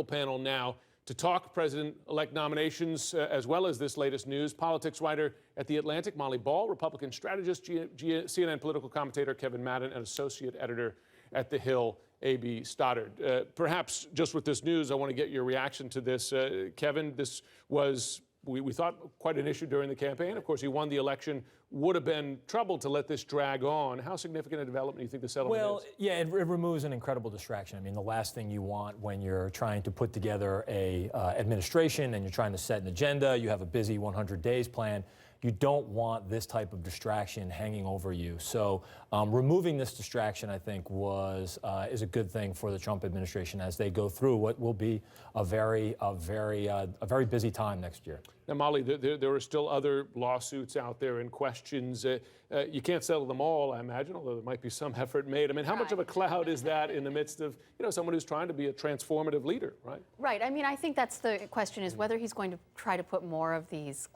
political panel now to talk president-elect nominations as well as this latest news. Politics writer at The Atlantic, Molly Ball, Republican strategist, CNN political commentator Kevin Madden, and associate editor at The Hill, A.B. Stoddard. Perhaps just with this news, I want to get your reaction to this. Kevin, this was, we thought, quite an issue during the campaign. Of course, he won the election. Would have been trouble to let this drag on. How significant a development do you think the settlement is? Well, yeah, it removes an incredible distraction. I mean, the last thing you want when you're trying to put together a administration and you're trying to set an agenda, you have a busy 100 days plan, you don't want this type of distraction hanging over you. So removing this distraction, I think, is a good thing for the Trump administration as they go through what will be a very busy time next year. Now, Molly, there are still other lawsuits out there and questions. You can't settle them all, I imagine, although there might be some effort made. I mean, how much of a cloud is that in the midst of, someone who's trying to be a transformative leader, right? Right. I mean, I think that's the question, is whether he's going to try to put more of these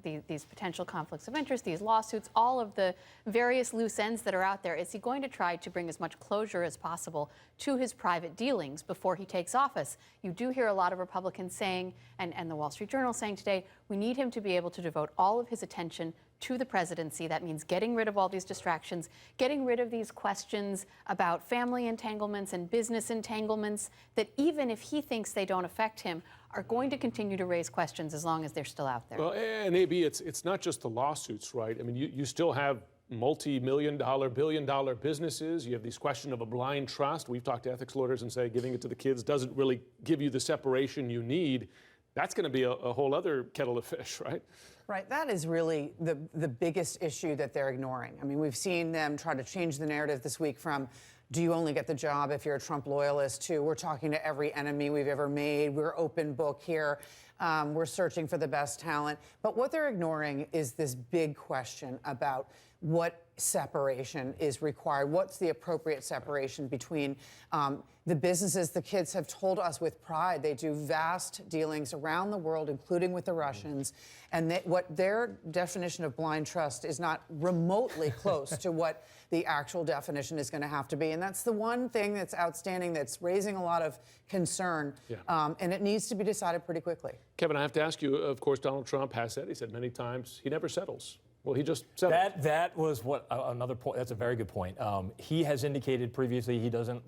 potential conflicts of interest, these lawsuits, all of the various loose ends that are out there. Is he going to try to bring as much closure as possible to his private dealings before he takes office? You do hear a lot of Republicans saying, and the Wall Street Journal saying today, we need him to be able to devote all of his attention to the presidency. That means getting rid of all these distractions, getting rid of these questions about family entanglements and business entanglements that, even if he thinks they don't affect him, are going to continue to raise questions as long as they're still out there. Well, and AB, it's not just the lawsuits, right? I mean, you still have multi-million-dollar, billion-dollar businesses. You have this question of a blind trust. We've talked to ethics lawyers and say giving it to the kids doesn't really give you the separation you need. That's going to be a whole other kettle of fish, right? Right. That is really the biggest issue that they're ignoring. I mean, we've seen them try to change the narrative this week from, do you only get the job if you're a Trump loyalist, to we're talking to every enemy we've ever made. We're open book here. We're searching for the best talent. But what they're ignoring is this big question about what separation is required. What's the appropriate separation between the businesses? The kids have told us with pride they do vast dealings around the world, including with the Russians, and what their definition of blind trust is not remotely close to what the actual definition is going to have to be. And that's the one thing that's outstanding, that's raising a lot of concern, and it needs to be decided pretty quickly. Kevin, I have to ask you, of course, Donald Trump has said, he said many times, he never settles. Well, he just settled. That was another point. That's a very good point. He has indicated previously he doesn't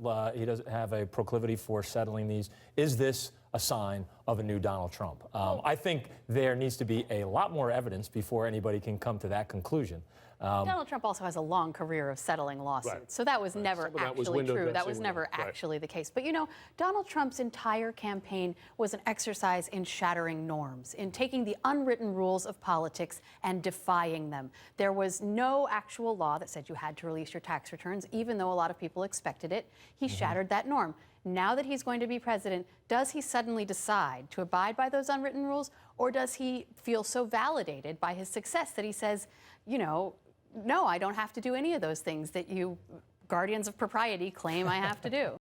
have a proclivity for settling these. Is this a sign of a new Donald Trump? I think there needs to be a lot more evidence before anybody can come to that conclusion. Donald Trump also has a long career of settling lawsuits, right. So that was never actually true. That was never right. actually the case. But Donald Trump's entire campaign was an exercise in shattering norms, in taking the unwritten rules of politics and defying them. There was no actual law that said you had to release your tax returns, even though a lot of people expected it. He shattered that norm. Now that he's going to be president, does he suddenly decide to abide by those unwritten rules, or does he feel so validated by his success that he says, no, I don't have to do any of those things that you guardians of propriety claim I have to do?